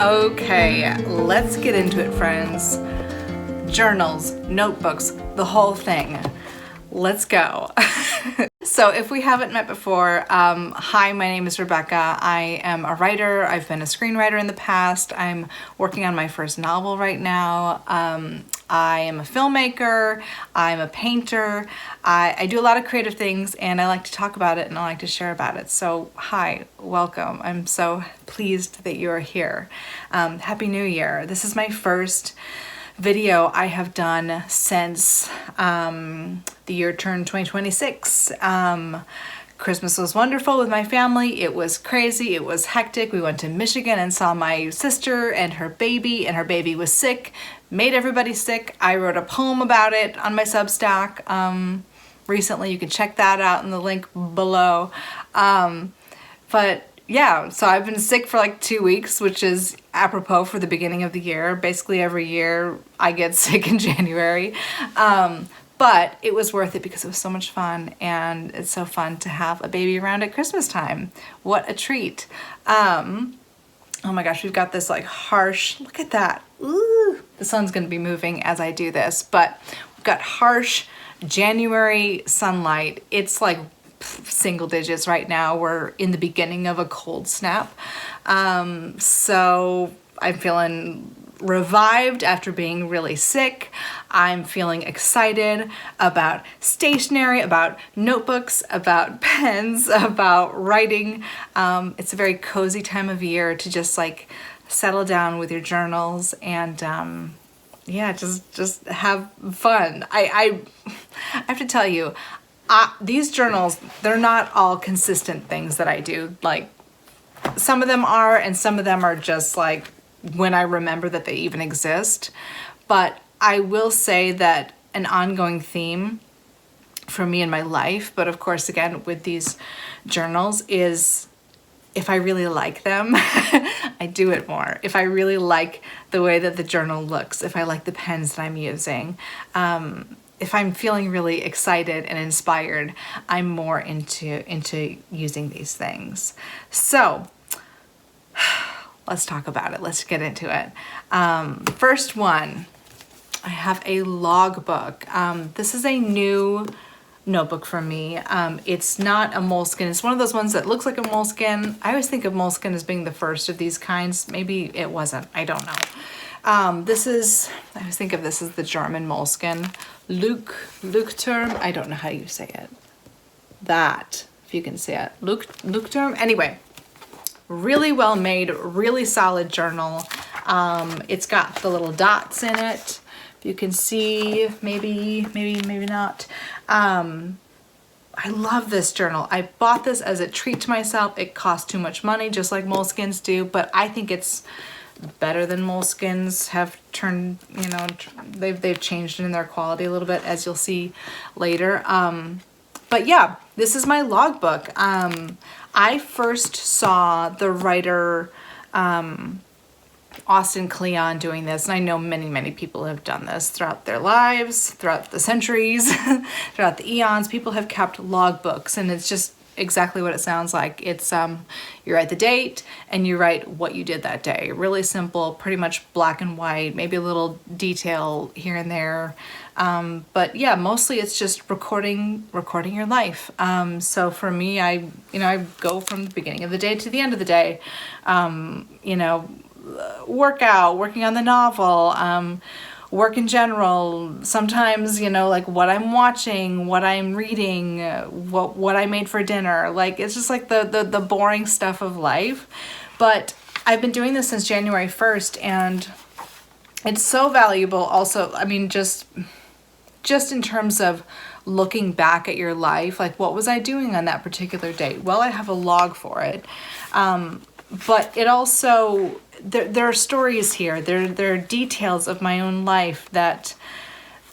Okay, let's get into it, friends. Journals, notebooks, the whole thing. Let's go. So if we haven't met before, hi, my name is Rebecca. I am a writer. I've been a screenwriter in the past. I'm working on my first novel right now. I am a filmmaker. I'm a painter. I do a lot of creative things, and I like to talk about it and I like to share about it. So hi, welcome. I'm so pleased that you are here. Happy New Year. This is my first video I have done since the year turned 2026. Christmas was wonderful with my family. It was crazy. It was hectic. We went to Michigan and saw my sister and her baby was sick, made everybody sick. I wrote a poem about it on my Substack recently. You can check that out in the link below. But yeah, so I've been sick for like 2 weeks, which is apropos for the beginning of the year. Basically every year I get sick in January. But it was worth it because it was so much fun, and it's so fun to have a baby around at Christmas time. What a treat. Oh my gosh, we've got this like harsh, look at that. Ooh, the sun's gonna be moving as I do this, but we've got harsh January sunlight. It's like single digits right now. We're in the beginning of a cold snap. So I'm feeling revived after being really sick. I'm feeling excited about stationery, about notebooks, about pens, about writing. It's a very cozy time of year to just like settle down with your journals and yeah, just have fun. I have to tell you, these journals, they're not all consistent things that I do. Like some of them are, and some of them are just like when I remember that they even exist. But I will say that an ongoing theme for me in my life, but of course again with these journals, is if I really like them, I do it more. If I really like the way that the journal looks, if I like the pens that I'm using, if I'm feeling really excited and inspired, I'm more into using these things. So let's talk about it. Let's get into it. First one, I have a logbook. This is a new notebook for me. It's not a moleskin. It's one of those ones that looks like a moleskin. I always think of moleskin as being the first of these kinds. Maybe it wasn't. I don't know. I always think of this as the German moleskin. Leuchtturm. I don't know how you say it. That, if you can see it. Leuchtturm. Anyway, really well made, really solid journal. It's got the little dots in it. If you can see, maybe not. I love this journal. I bought this as a treat to myself. It cost too much money, just like moleskins do, but I think it's better than moleskins have turned, you know, they've changed in their quality a little bit, as you'll see later. But yeah, this is my logbook. I first saw the writer Austin Kleon doing this, and I know many people have done this throughout their lives, throughout the centuries, throughout the eons. People have kept logbooks, and it's just exactly what it sounds like. It's you write the date and you write what you did that day. Really simple, pretty much black and white, maybe a little detail here and there. But yeah, mostly it's just recording your life. So for me, I go from the beginning of the day to the end of the day. Working on the novel, work in general, sometimes, like what I'm watching, what I'm reading, what I made for dinner. Like, it's just like the boring stuff of life. But I've been doing this since January 1st, and it's so valuable also. I mean, just in terms of looking back at your life, like what was I doing on that particular day? Well, I have a log for it. But it also, there are stories here. There are details of my own life,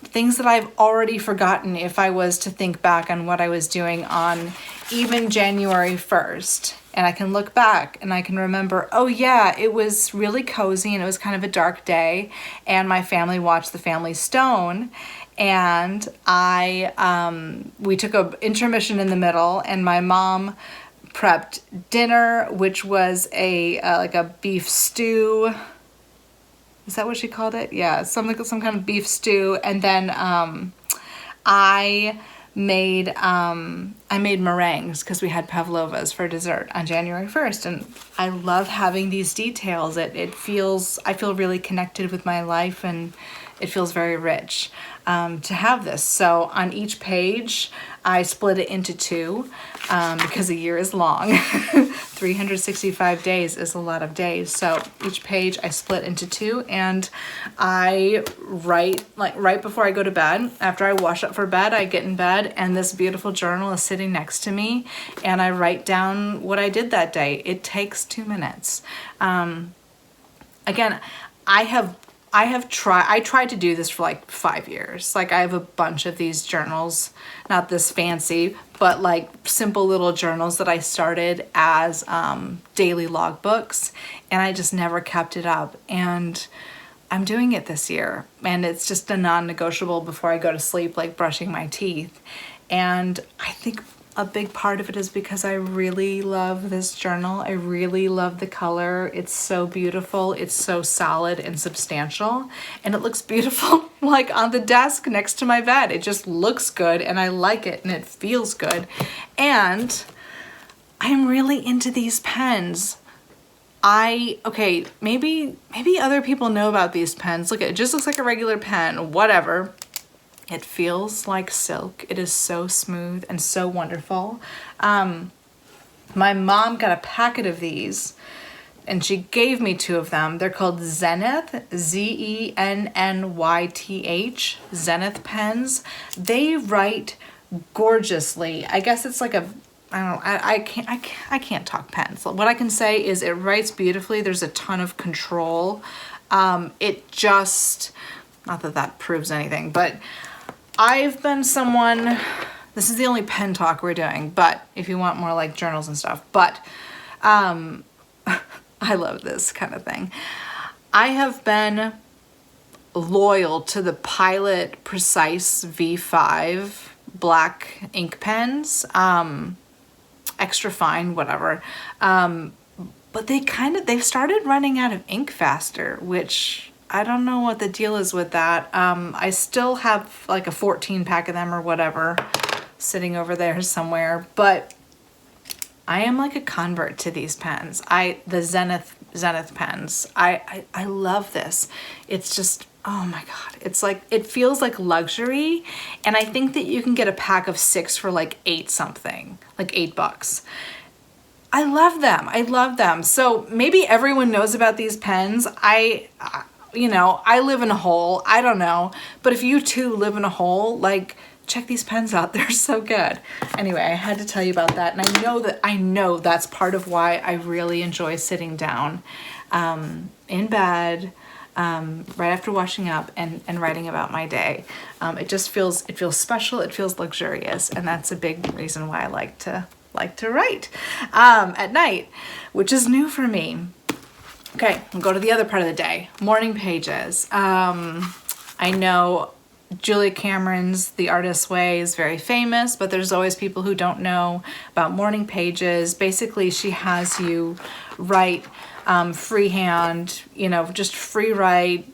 things that I've already forgotten if I was to think back on what I was doing on even January 1st. And I can look back and I can remember, oh yeah, it was really cozy and it was kind of a dark day, and my family watched The Family Stone, and we took an intermission in the middle, and my mom prepped dinner, which was a like a beef stew. Is that what she called it? Yeah, some kind of beef stew. And then I made meringues because we had pavlovas for dessert on January 1st, and I love having these details. I feel really connected with my life, and it feels very rich to have this. So on each page, I split it into two because a year is long. 365 days is a lot of days. So each page I split into two, and I write like right before I go to bed. After I wash up for bed, I get in bed, and this beautiful journal is sitting next to me, and I write down what I did that day. It takes 2 minutes. Again, I tried to do this for like 5 years. Like I have a bunch of these journals, not this fancy, but like simple little journals that I started as daily logbooks, and I just never kept it up. And I'm doing it this year, and it's just a non-negotiable before I go to sleep, like brushing my teeth. And I think a big part of it is because I really love this journal. I really love the color. It's so beautiful. It's so solid and substantial, and it looks beautiful like on the desk next to my bed. It just looks good, and I like it, and it feels good. And I'm really into these pens. Okay, maybe other people know about these pens. Look, it just looks like a regular pen, whatever. It feels like silk. It is so smooth and so wonderful. My mom got a packet of these, and she gave me 2 of them. They're called Zenith, Zennyth, Zenith pens. They write gorgeously. I guess it's like I don't know, I can't talk pens. What I can say is it writes beautifully. There's a ton of control. It just, not that that proves anything, but I've been someone, this is the only pen talk we're doing, but if you want more like journals and stuff, but I love this kind of thing. I have been loyal to the Pilot Precise V5 black ink pens, extra fine, whatever. But they've started running out of ink faster, which I don't know what the deal is with that. I still have like a 14 pack of them or whatever sitting over there somewhere, but I am like a convert to these pens. The Zenith pens. I love this. It's just, oh my God. It's like, it feels like luxury. And I think that you can get a pack of 6 for like 8 something, like $8. I love them. I love them. So maybe everyone knows about these pens. I live in a hole. I don't know. But if you too live in a hole, like, check these pens out. They're so good. Anyway, I had to tell you about that. And I know that's part of why I really enjoy sitting down in bed right after washing up and writing about my day. It feels special. It feels luxurious. And that's a big reason why I like to write at night, which is new for me. Okay, we'll go to the other part of the day. Morning pages. I know Julia Cameron's The Artist's Way is very famous, but there's always people who don't know about morning pages. Basically, she has you write freehand, just free write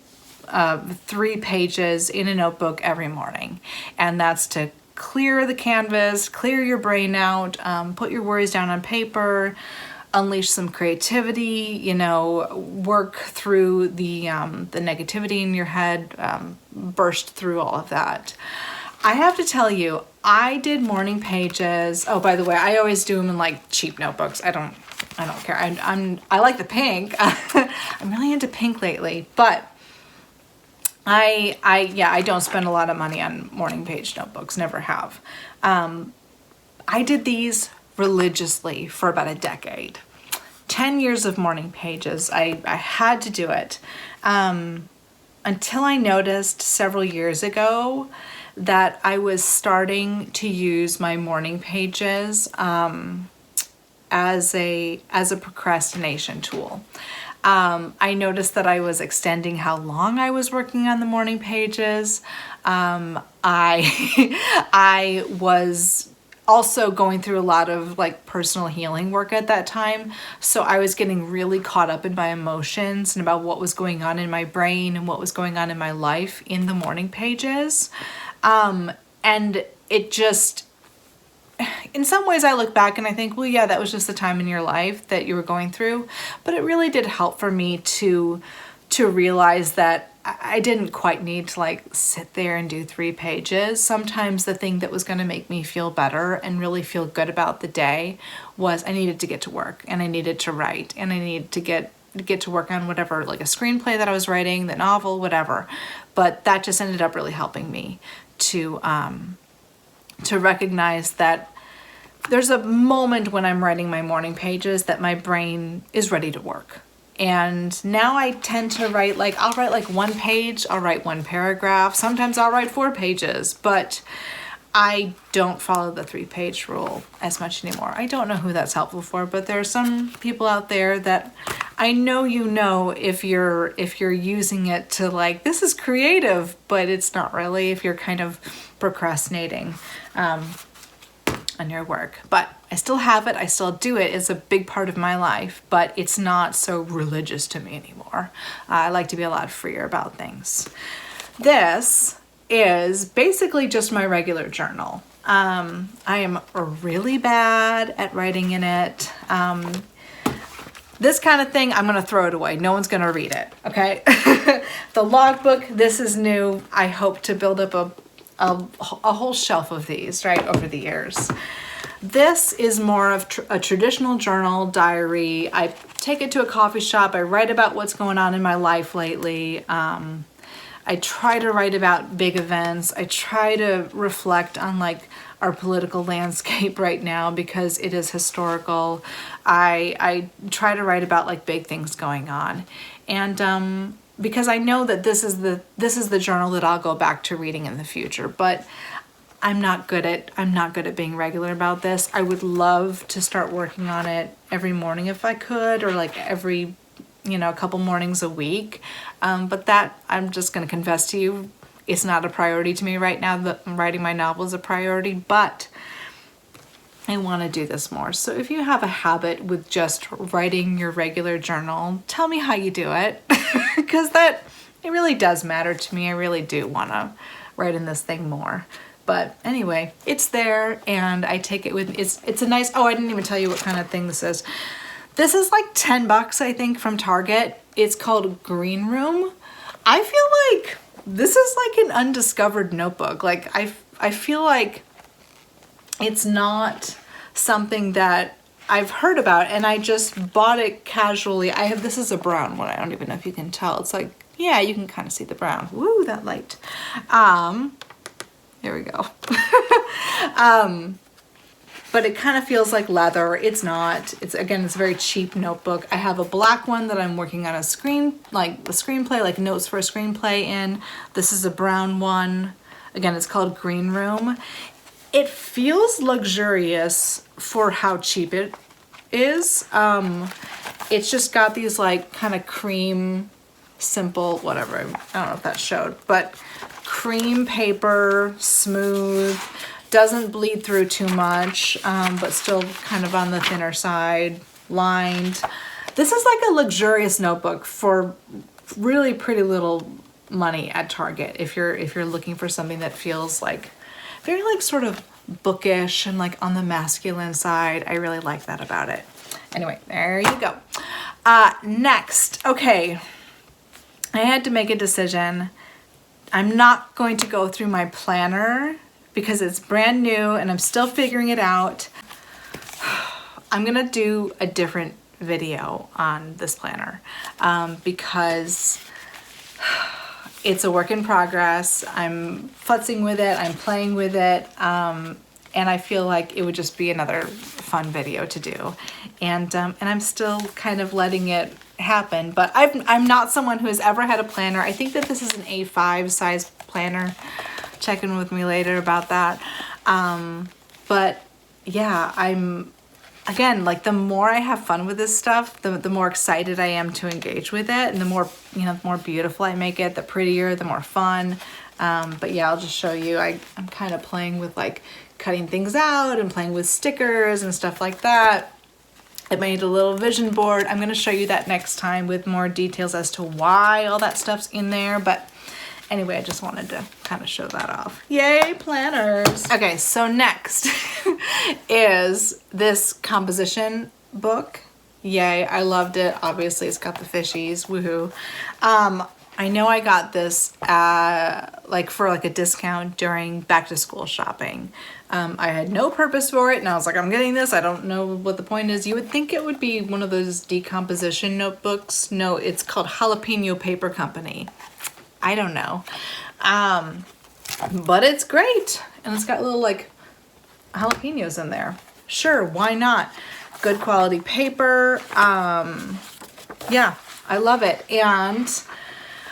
3 pages in a notebook every morning. And that's to clear the canvas, clear your brain out, put your worries down on paper, unleash some creativity, work through the negativity in your head, burst through all of that. I have to tell you, I did morning pages. Oh, by the way, I always do them in like cheap notebooks. I don't care. I like the pink. I'm really into pink lately, but I don't spend a lot of money on morning page notebooks. Never have. I did these religiously for about a decade. 10 years of morning pages. I had to do it until I noticed several years ago that I was starting to use my morning pages as a procrastination tool. I noticed that I was extending how long I was working on the morning pages. I was also going through a lot of like personal healing work at that time. So I was getting really caught up in my emotions and about what was going on in my brain and what was going on in my life in the morning pages. And it just, in some ways I look back and I think, well, yeah, that was just the time in your life that you were going through. But it really did help for me to realize that I didn't quite need to like sit there and do 3 pages. Sometimes the thing that was going to make me feel better and really feel good about the day was I needed to get to work and I needed to write and I needed to get to work on whatever, like a screenplay that I was writing, the novel, whatever. But that just ended up really helping me to recognize that there's a moment when I'm writing my morning pages that my brain is ready to work. And now I tend to write like, I'll write like 1 page, I'll write 1 paragraph, sometimes I'll write 4 pages, but I don't follow the 3-page rule as much anymore. I don't know who that's helpful for, but there are some people out there that I know if you're using it to like, this is creative, but it's not really, if you're kind of procrastinating on your work. But I still have it, I still do it. It's a big part of my life, but it's not so religious to me anymore. I like to be a lot freer about things. This is basically just my regular journal. I am really bad at writing in it. This kind of thing, I'm gonna throw it away. No one's gonna read it, okay? The logbook, this is new. I hope to build up a whole shelf of these, right, over the years. This is more of a traditional journal diary. I take it to a coffee shop. I write about what's going on in my life lately. I try to write about big events. I try to reflect on like our political landscape right now because it is historical. I try to write about like big things going on. And because I know that this is the journal that I'll go back to reading in the future, but I'm not good at being regular about this. I would love to start working on it every morning if I could, or like every, a couple mornings a week. But that, I'm just going to confess to you, it's not a priority to me right now. That writing my novel is a priority, but I want to do this more. So if you have a habit with just writing your regular journal, tell me how you do it, because it really does matter to me. I really do want to write in this thing more. But anyway, it's there and I take it with me. It's a nice, I didn't even tell you what kind of thing this is. This is like $10, I think, from Target. It's called Green Room. I feel like this is like an undiscovered notebook. Like I feel like it's not something that I've heard about, and I just bought it casually. This is a brown one. I don't even know if you can tell. It's like, yeah, you can kind of see the brown. Woo, that light. There we go. But it kind of feels like leather. It's not. It's a very cheap notebook. I have a black one that I'm working on a screenplay, like notes for a screenplay in. This is a brown one. Again, it's called Green Room. It feels luxurious for how cheap it is. It's just got these like kind of cream, simple, whatever. I don't know if that showed, but cream paper, smooth, doesn't bleed through too much, but still kind of on the thinner side, lined. This is like a luxurious notebook for really pretty little money at Target. If you're looking for something that feels like very like sort of bookish and like on the masculine side, I really like that about it. Anyway, there you go. Next, okay, I had to make a decision. I'm not going to go through my planner because it's brand new and I'm still figuring it out. I'm gonna do a different video on this planner because it's a work in progress. I'm futzing with it, I'm playing with it, and I feel like it would just be another fun video to do. And I'm still kind of letting it happen, but I'm not someone who has ever had a planner. I think that this is an A5 size planner. Check in with me later about that. But yeah, again, like the more I have fun with this stuff, the more excited I am to engage with it, and the more, the more beautiful I make it, the prettier, the more fun. But yeah, I'll just show you. I'm kind of playing with like cutting things out and playing with stickers and stuff like that. I made a little vision board. I'm going to show you that next time with more details as to why all that stuff's in there. But anyway, I just wanted to kind of show that off. Yay, planners. Okay, so next is this composition book. Yay, I loved it. Obviously, it's got the fishies. Woohoo. I know I got this for a discount during back to school shopping. I had no purpose for it, and I was like, I'm getting this. I don't know what the point is. You would think it would be one of those decomposition notebooks. No, it's called Jalapeno Paper Company. I don't know. But it's great. And it's got little jalapenos in there. Sure, why not? Good quality paper. Yeah, I love it. And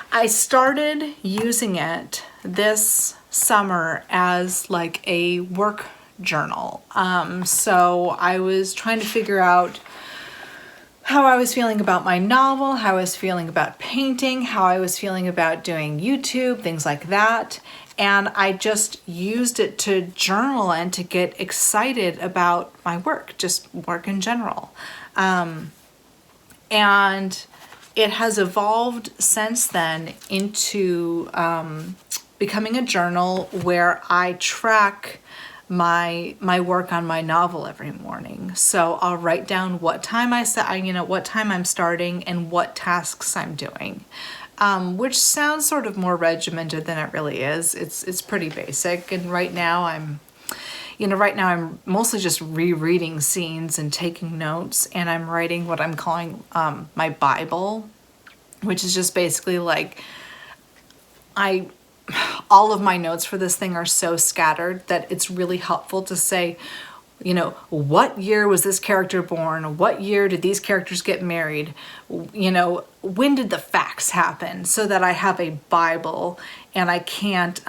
I started using it this summer as a work journal. So I was trying to figure out how I was feeling about my novel, how I was feeling about painting, how I was feeling about doing YouTube, things like that. And I just used it to journal and to get excited about my work, just work in general. And it has evolved since then into becoming a journal where I track my work on my novel every morning. So I'll write down what time what time I'm starting and what tasks I'm doing, which sounds sort of more regimented than it really is. It's pretty basic. And right now I'm mostly just rereading scenes and taking notes, and I'm writing what I'm calling my Bible, which is just basically all of my notes for this thing are so scattered that it's really helpful to say, what year was this character born? What year did these characters get married? When did the facts happen? So that I have a Bible and I can't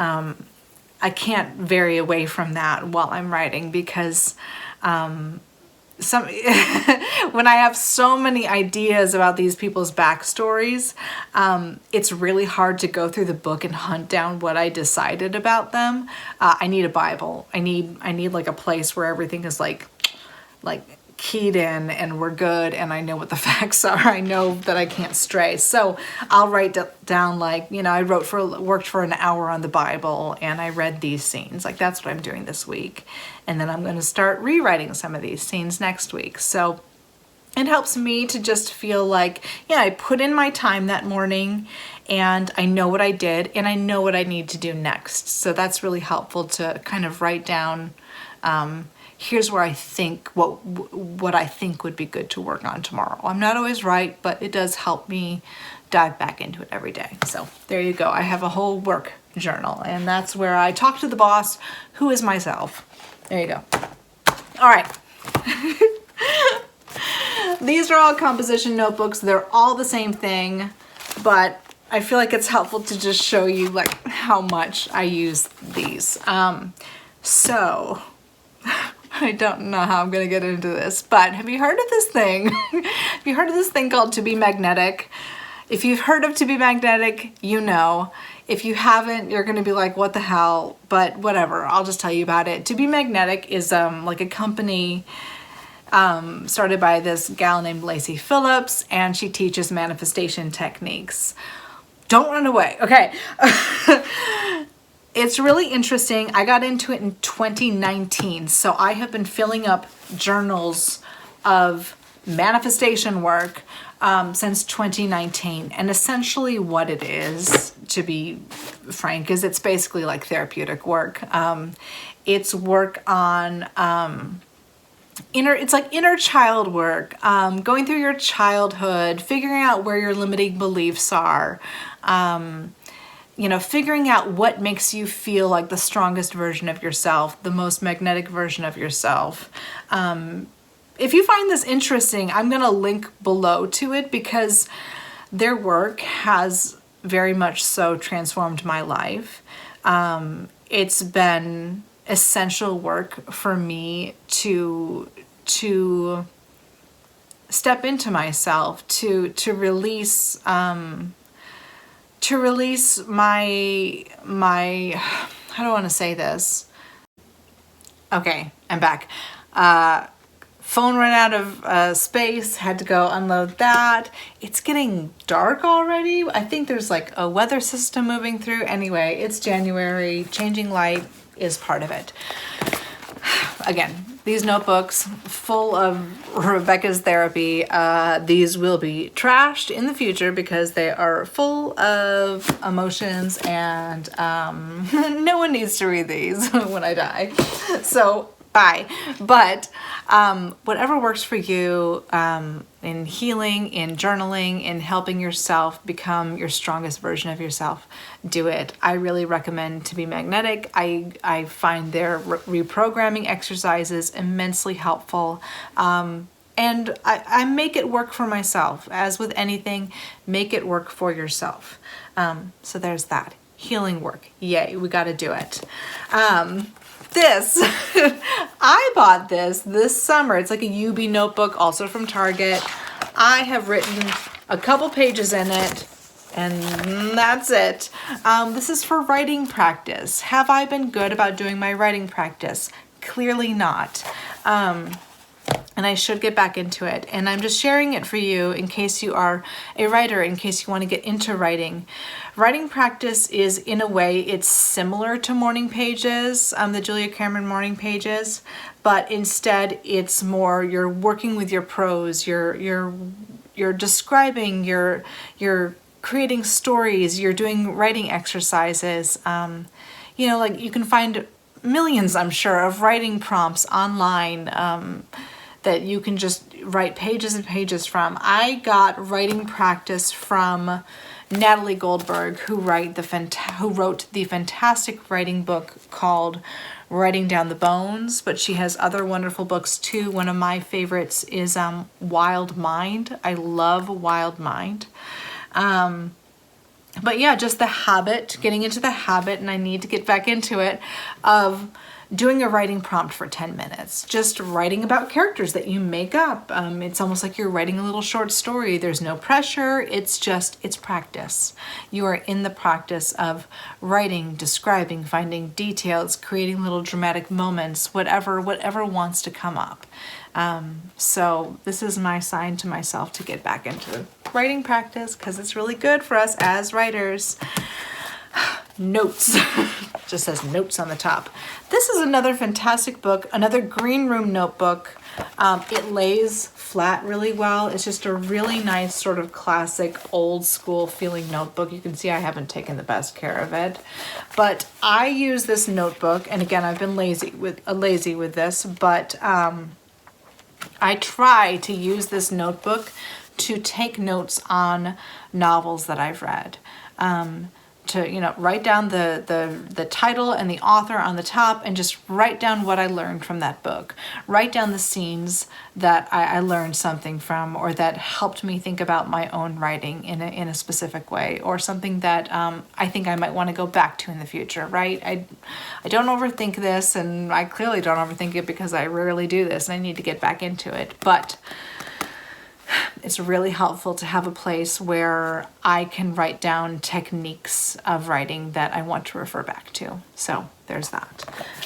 vary away from that while I'm writing, because when I have so many ideas about these people's backstories, it's really hard to go through the book and hunt down what I decided about them. I need a Bible. I need a place where everything is keyed in and we're good, and I know what the facts are. I know that I can't stray. So I'll write down I worked for an hour on the Bible and I read these scenes. That's what I'm doing this week. And then I'm going to start rewriting some of these scenes next week. So it helps me to just feel I put in my time that morning and I know what I did and I know what I need to do next. So that's really helpful to kind of write down, here's where I think, what I think would be good to work on tomorrow. I'm not always right, but it does help me dive back into it every day. So there you go. I have a whole work journal, and that's where I talk to the boss, who is myself. There you go. All right. These are all composition notebooks. They're all the same thing, but I feel like it's helpful to just show you how much I use these. So I don't know how I'm going to get into this, but have you heard of this thing? Have you heard of this thing called To Be Magnetic? If you've heard of To Be Magnetic, you know. If you haven't, you're going to be like, what the hell? But whatever, I'll just tell you about it. To Be Magnetic is a company started by this gal named Lacey Phillips, and she teaches manifestation techniques. Don't run away, okay? It's really interesting. I got into it in 2019, so I have been filling up journals of manifestation work since 2019. And essentially what it is, to be frank, is it's basically therapeutic work. It's work on inner child work, going through your childhood, figuring out where your limiting beliefs are, figuring out what makes you feel like the strongest version of yourself, the most magnetic version of yourself. If you find this interesting, I'm going to link below to it, because their work has very much so transformed my life. It's been essential work for me to step into myself, to release my how do I want to say this? Okay, I'm back. Phone ran out of space, had to go unload that. It's getting dark already. I think there's like a weather system moving through. Anyway, it's January. Changing light is part of it. Again, these notebooks full of Rebecca's therapy. These will be trashed in the future because they are full of emotions, and no one needs to read these when I die. So bye. But whatever works for you in healing, in journaling, in helping yourself become your strongest version of yourself, do it. I really recommend To Be Magnetic. I find their reprogramming exercises immensely helpful. And I make it work for myself. As with anything, make it work for yourself. So there's that. Healing work. Yay, we got to do it. This, I bought this summer. It's like a UB notebook, also from Target. I have written a couple pages in it, and that's it. This is for writing practice. Have I been good about doing my writing practice? Clearly not. And I should get back into it. And I'm just sharing it for you in case you are a writer, in case you want to get into writing. Writing practice is, in a way, it's similar to morning pages, the Julia Cameron morning pages, but instead it's more you're working with your prose, you're describing, you're creating stories, you're doing writing exercises. Like you can find millions, I'm sure, of writing prompts online that you can just write pages and pages from. I got writing practice from Natalie Goldberg, who wrote the fantastic writing book called Writing Down the Bones, but she has other wonderful books too. One of my favorites is Wild Mind. I love Wild Mind. But yeah, just the habit, getting into the habit, and I need to get back into it, of doing a writing prompt for 10 minutes, just writing about characters that you make up. It's almost like you're writing a little short story. There's no pressure. It's practice. You are in the practice of writing, describing, finding details, creating little dramatic moments, whatever wants to come up. So this is my sign to myself to get back into writing practice, because it's really good for us as writers. Notes. Just says notes on the top. This is another fantastic book, another green room notebook. It lays flat really well. It's just a really nice sort of classic old school feeling notebook. You can see I haven't taken the best care of it, but I use this notebook, and again, I've been lazy with this, but I try to use this notebook to take notes on novels that I've read. To write down the title and the author on the top, and just write down what I learned from that book. Write down the scenes that I learned something from, or that helped me think about my own writing in a specific way, or something that I think I might want to go back to in the future, right? I don't overthink this, and I clearly don't overthink it because I rarely do this, and I need to get back into it. But it's really helpful to have a place where I can write down techniques of writing that I want to refer back to. So there's that.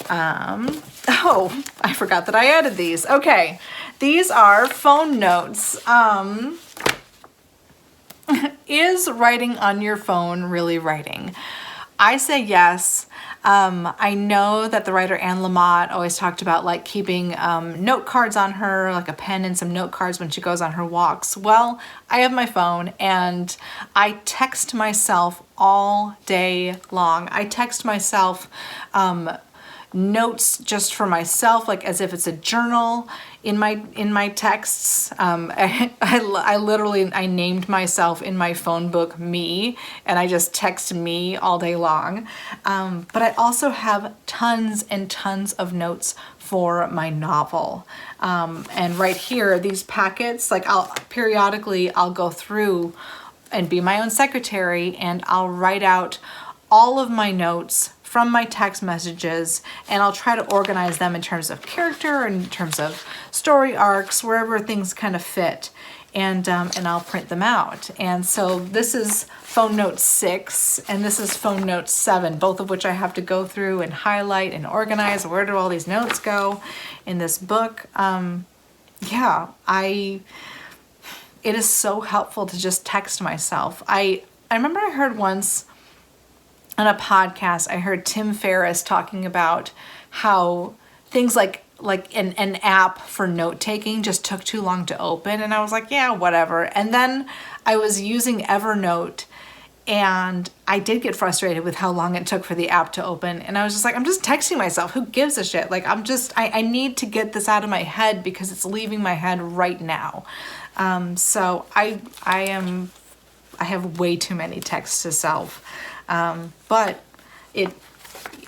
Oh, I forgot that I added these. Okay, these are phone notes. Is writing on your phone really writing? I say yes. I know that the writer Anne Lamott always talked about like keeping note cards on her, like a pen and some note cards when she goes on her walks. Well, I have my phone, and I text myself all day long. I text myself notes just for myself, like as if it's a journal in my texts. I literally named myself in my phone book Me, and I just text me all day long. But I also have tons and tons of notes for my novel. And right here, these packets, like I'll go through and be my own secretary, and I'll write out all of my notes from my text messages, and I'll try to organize them in terms of character and in terms of story arcs, wherever things kind of fit. and I'll print them out. And so this is phone note 6 and this is phone note 7, both of which I have to go through and highlight and organize. Where do all these notes go in this book? Yeah, it is so helpful to just text myself. I remember I heard once on a podcast, I heard Tim Ferriss talking about how things like an app for note taking just took too long to open. And I was like, yeah, whatever. And then I was using Evernote and I did get frustrated with how long it took for the app to open. And I was just like, I'm just texting myself. Who gives a shit? Like, I need to get this out of my head because it's leaving my head right now. So I have way too many texts to self. But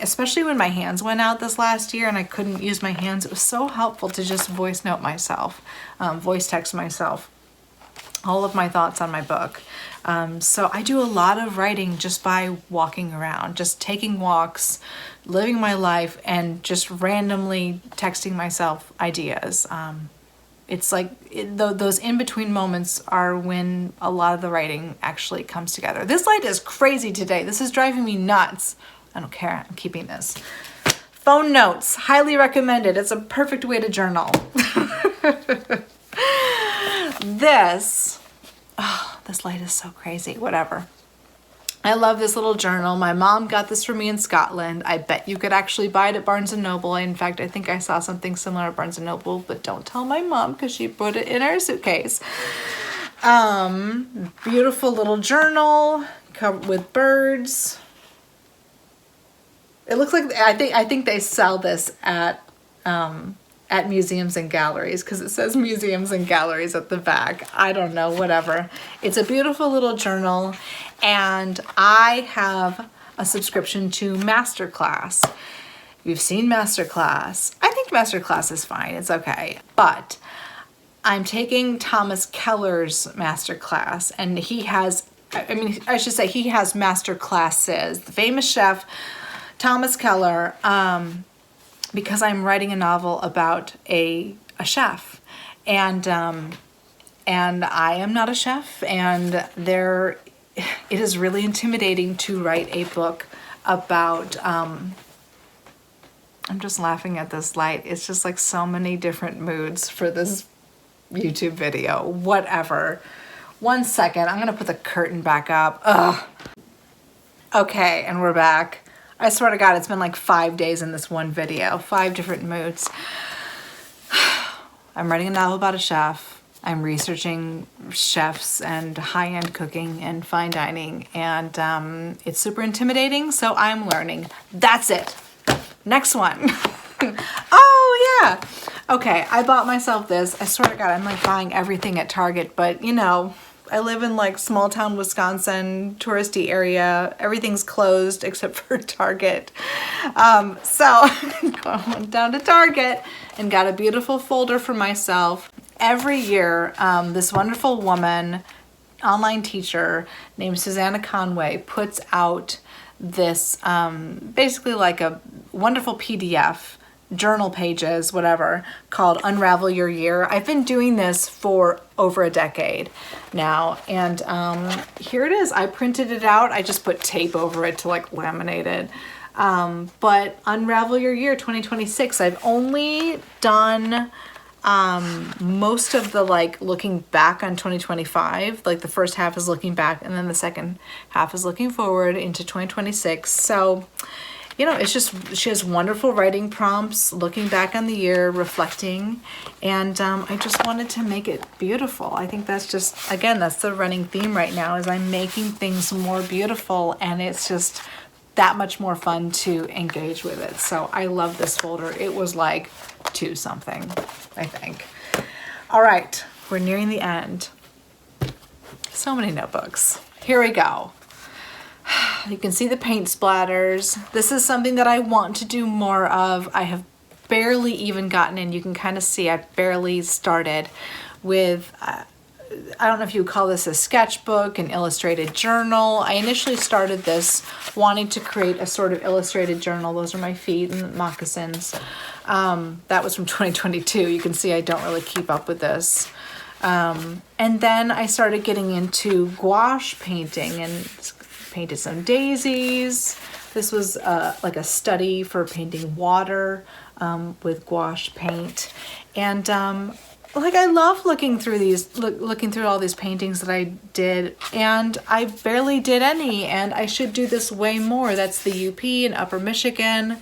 especially when my hands went out this last year and I couldn't use my hands, it was so helpful to just voice note myself, voice text myself, all of my thoughts on my book. So I do a lot of writing just by walking around, just taking walks, living my life, and just randomly texting myself ideas. It's like those in-between moments are when a lot of the writing actually comes together. This light is crazy today. This is driving me nuts. I don't care. I'm keeping this. Phone notes, highly recommended. It's a perfect way to journal. This light is so crazy. Whatever. I love this little journal. My mom got this for me in Scotland. I bet you could actually buy it at Barnes & Noble. In fact, I think I saw something similar at Barnes & Noble, but don't tell my mom because she put it in her suitcase. Beautiful little journal covered with birds. It looks like I think they sell this at museums and galleries because it says museums and galleries at the back. I don't know, whatever. It's a beautiful little journal, and I have a subscription to Masterclass. You've seen Masterclass. I think Masterclass is fine. It's okay. But I'm taking Thomas Keller's Masterclass, and he has Masterclasses. The famous chef Thomas Keller, because I'm writing a novel about a chef, and I am not a chef, and it is really intimidating to write a book about. I'm just laughing at this light. It's just like so many different moods for this YouTube video. Whatever. 1 second. I'm gonna put the curtain back up. Ugh. Okay, and we're back. I swear to God, it's been like 5 days in this one video, 5 different moods. I'm writing a novel about a chef. I'm researching chefs and high-end cooking and fine dining, and it's super intimidating, so I'm learning. That's it. Next one. Oh, yeah. Okay, I bought myself this. I swear to God, I'm like buying everything at Target, but you know, I live in like small town Wisconsin, touristy area. Everything's closed except for Target. So I went down to Target and got a beautiful folder for myself. Every year, this wonderful woman, online teacher named Susannah Conway, puts out this basically like a wonderful PDF, journal pages, whatever, called Unravel Your Year. I've been doing this for over a decade now, and here it is. I printed it out. I just put tape over it to like laminate it. But Unravel Your Year 2026, I've only done most of the like looking back on 2025. Like the first half is looking back, and then the second half is looking forward into 2026. So you know, it's just, she has wonderful writing prompts, looking back on the year, reflecting, and I just wanted to make it beautiful. I think that's just, again, that's the running theme right now, is I'm making things more beautiful, and it's just that much more fun to engage with it. So I love this folder. It was like 2 something, I think. All right, we're nearing the end. So many notebooks. Here we go. You can see the paint splatters. This is something that I want to do more of. I have barely even gotten in. You can kind of see I've barely started with, I don't know if you would call this a sketchbook, an illustrated journal. I initially started this wanting to create a sort of illustrated journal. Those are my feet and moccasins. That was from 2022. You can see I don't really keep up with this. And then I started getting into gouache painting and painted some daisies. This was like a study for painting water with gouache paint. And like I love looking through looking through all these paintings that I did, and I barely did any, and I should do this way more. That's the UP in Upper Michigan.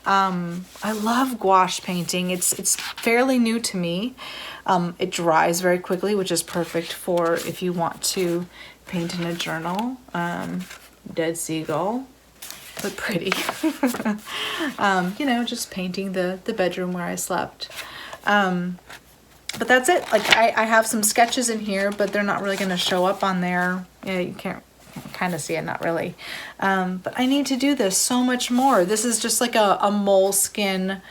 I love gouache painting. It's fairly new to me. It dries very quickly, which is perfect for if you want to paint in a journal. Dead seagull, but pretty. You know, just painting the bedroom where I slept. But that's it. Like I have some sketches in here, but they're not really going to show up on there. Yeah, you can't kind of see it, not really. But I need to do this so much more. This is just like a moleskin.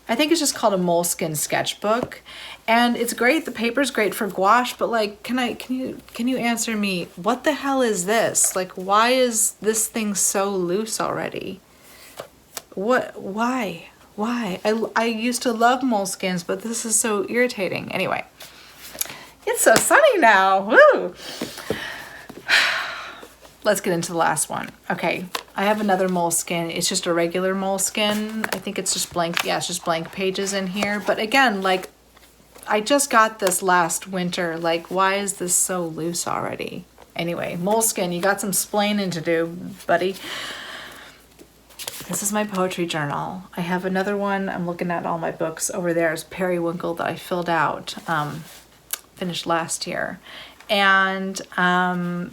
I think it's just called a moleskin sketchbook, and it's great. The paper's great for gouache, but like, can you answer me? What the hell is this? Like, why is this thing so loose already? Why? I used to love moleskins, but this is so irritating. Anyway, it's so sunny now. Woo! Let's get into the last one. Okay, I have another moleskin. It's just a regular moleskin. I think it's just blank. Yeah, it's just blank pages in here. But again, like, I just got this last winter. Like, why is this so loose already? Anyway, moleskin, you got some splaining to do, buddy. This is my poetry journal. I have another one. I'm looking at all my books. Over there is Periwinkle that I filled out, finished last year. And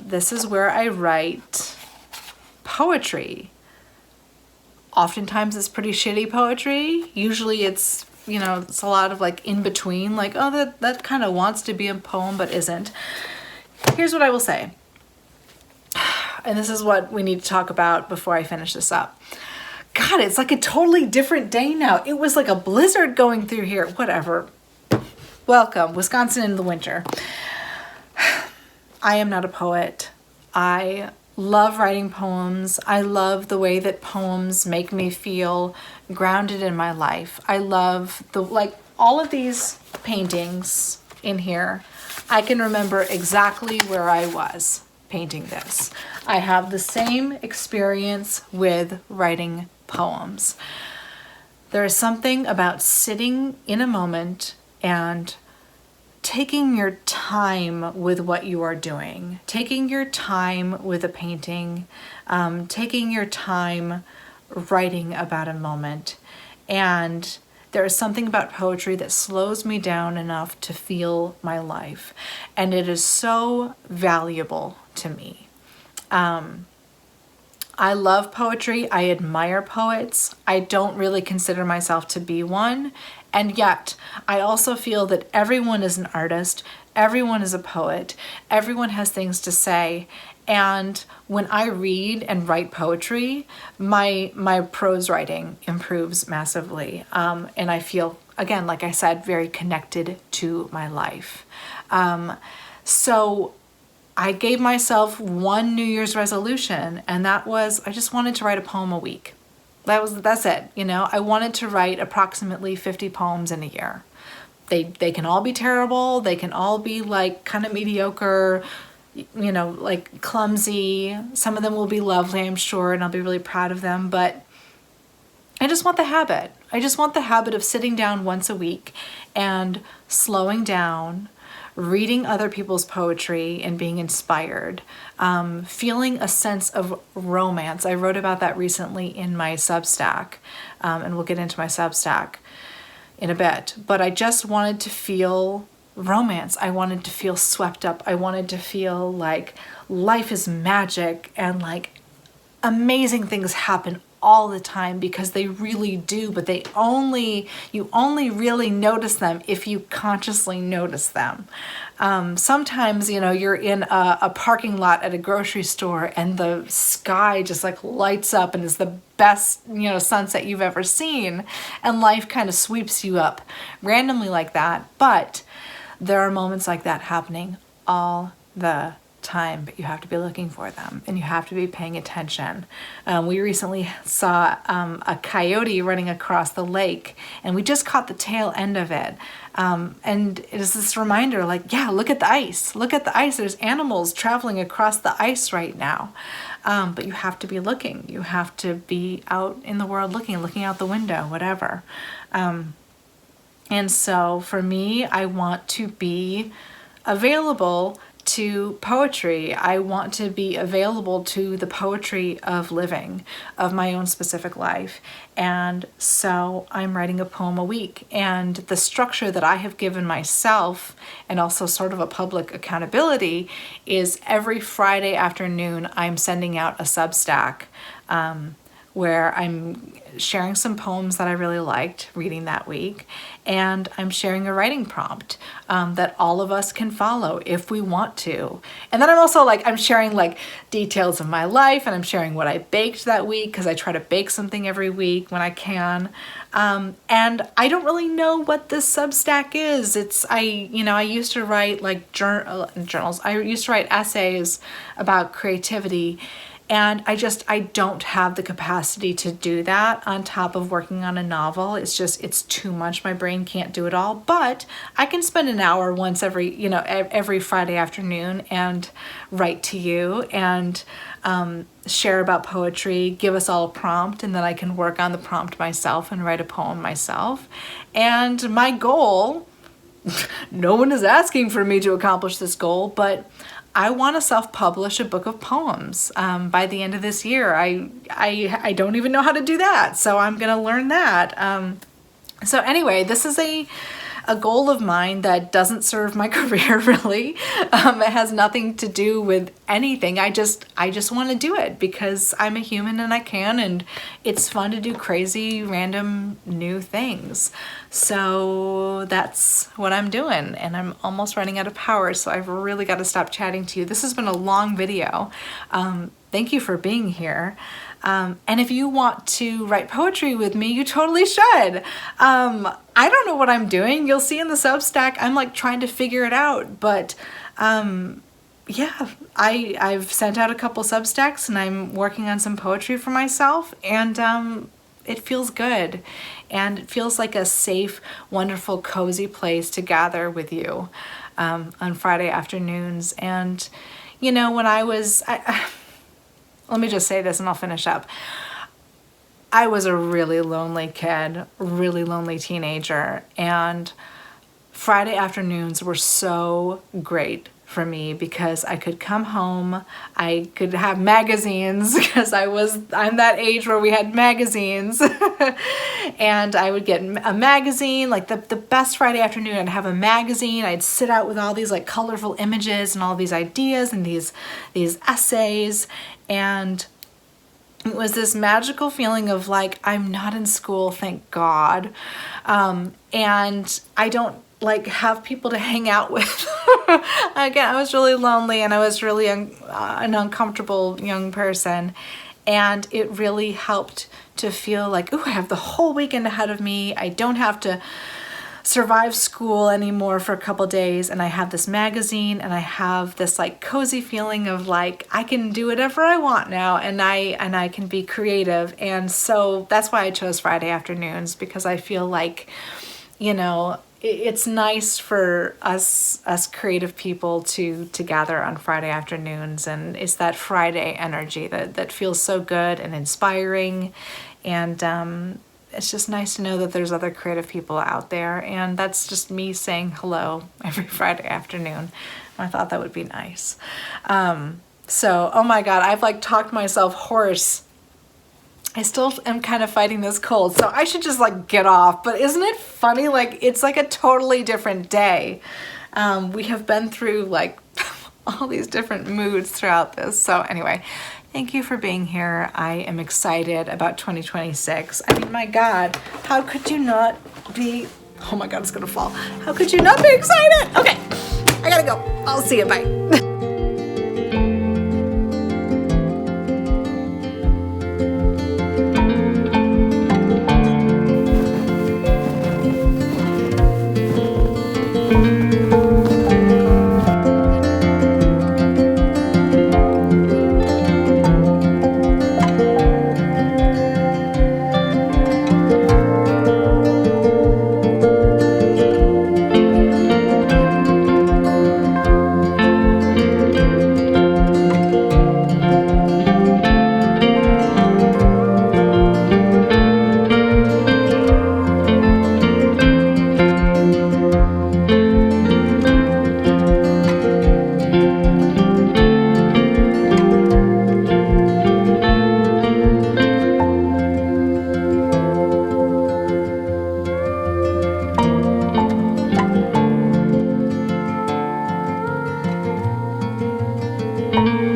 this is where I write poetry. Oftentimes it's pretty shitty poetry. Usually it's, you know, it's a lot of like in between, like, oh, that kind of wants to be a poem but isn't. Here's what I will say. And this is what we need to talk about before I finish this up. God, it's like a totally different day now. It was like a blizzard going through here. Whatever. Welcome, Wisconsin in the winter. I am not a poet. I love writing poems. I love the way that poems make me feel grounded in my life. I love all of these paintings in here. I can remember exactly where I was painting this. I have the same experience with writing poems. There is something about sitting in a moment and taking your time with what you are doing, taking your time with a painting, taking your time writing about a moment. And there is something about poetry that slows me down enough to feel my life. And it is so valuable to me. I love poetry. I admire poets. I don't really consider myself to be one. And yet, I also feel that everyone is an artist. Everyone is a poet. Everyone has things to say. And when I read and write poetry, my prose writing improves massively. And I feel, again, like I said, very connected to my life. So I gave myself one New Year's resolution, and that was I just wanted to write a poem a week. That's it. You know, I wanted to write approximately 50 poems in a year. They can all be terrible. They can all be like kind of mediocre, you know, like clumsy. Some of them will be lovely, I'm sure, and I'll be really proud of them. But I just want the habit. I just want the habit of sitting down once a week and slowing down, reading other people's poetry and being inspired, feeling a sense of romance. I wrote about that recently in my Substack, and we'll get into my Substack in a bit. But I just wanted to feel romance. I wanted to feel swept up. I wanted to feel like life is magic and like amazing things happen all the time, because they really do, but you only really notice them if you consciously notice them. Sometimes, you know, you're in a parking lot at a grocery store and the sky just like lights up and is the best, you know, sunset you've ever seen, and life kind of sweeps you up randomly like that. But there are moments like that happening all the time, but you have to be looking for them and you have to be paying attention. We recently saw a coyote running across the lake, and we just caught the tail end of it. And it is this reminder, like, yeah, look at the ice. Look at the ice. There's animals traveling across the ice right now. But you have to be looking. You have to be out in the world looking out the window, whatever. And so for me, I want to be available to poetry. I want to be available to the poetry of living, of my own specific life. And so I'm writing a poem a week. And the structure that I have given myself, and also sort of a public accountability, is every Friday afternoon I'm sending out a Substack where I'm sharing some poems that I really liked reading that week, and I'm sharing a writing prompt that all of us can follow if we want to. And then I'm also I'm sharing details of my life, and I'm sharing what I baked that week, because I try to bake something every week when I can. And I don't really know what this Substack is. I used to write journals. I used to write essays about creativity. And I don't have the capacity to do that on top of working on a novel. It's too much. My brain can't do it all. But I can spend an hour once every Friday afternoon and write to you and share about poetry, give us all a prompt, and then I can work on the prompt myself and write a poem myself. And my goal, no one is asking for me to accomplish this goal, but I want to self-publish a book of poems by the end of this year. I don't even know how to do that, so I'm going to learn that. So anyway, this is a goal of mine that doesn't serve my career really. It has nothing to do with anything. I just want to do it because I'm a human and I can, and it's fun to do crazy, random, new things. So that's what I'm doing, and I'm almost running out of power, so I've really got to stop chatting to you. This has been a long video. Thank you for being here. And if you want to write poetry with me, you totally should. I don't know what I'm doing. You'll see in the Substack, I'm trying to figure it out, but yeah, I've sent out a couple Substacks and I'm working on some poetry for myself, and it feels good. And it feels like a safe, wonderful, cozy place to gather with you on Friday afternoons. And, when I was... let me just say this and I'll finish up. I was a really lonely kid, really lonely teenager, and Friday afternoons were so great for me because I could come home, I could have magazines because I'm that age where we had magazines and I would get a magazine, the best Friday afternoon. I'd have a magazine, I'd sit out with all these colorful images and all these ideas and these essays, and it was this magical feeling of I'm not in school, thank God, and I don't have people to hang out with. Again, I was really lonely and I was really an uncomfortable young person, and it really helped to feel ooh, I have the whole weekend ahead of me. I don't have to survive school anymore for a couple days, and I have this magazine and I have this cozy feeling of I can do whatever I want now, and I can be creative. And so that's why I chose Friday afternoons, because I feel it's nice for us creative people to gather on Friday afternoons, and it's that Friday energy that feels so good and inspiring, and it's just nice to know that there's other creative people out there, and that's just me saying hello every Friday afternoon. I thought that would be nice. So, oh my God, I've talked myself hoarse. I still am kind of fighting this cold, so I should just get off. But isn't it funny? It's a totally different day. We have been through all these different moods throughout this. So anyway, thank you for being here. I am excited about 2026. I mean, my God, how could you not be... Oh my God, it's gonna fall. How could you not be excited? Okay, I gotta go. I'll see you, bye. you.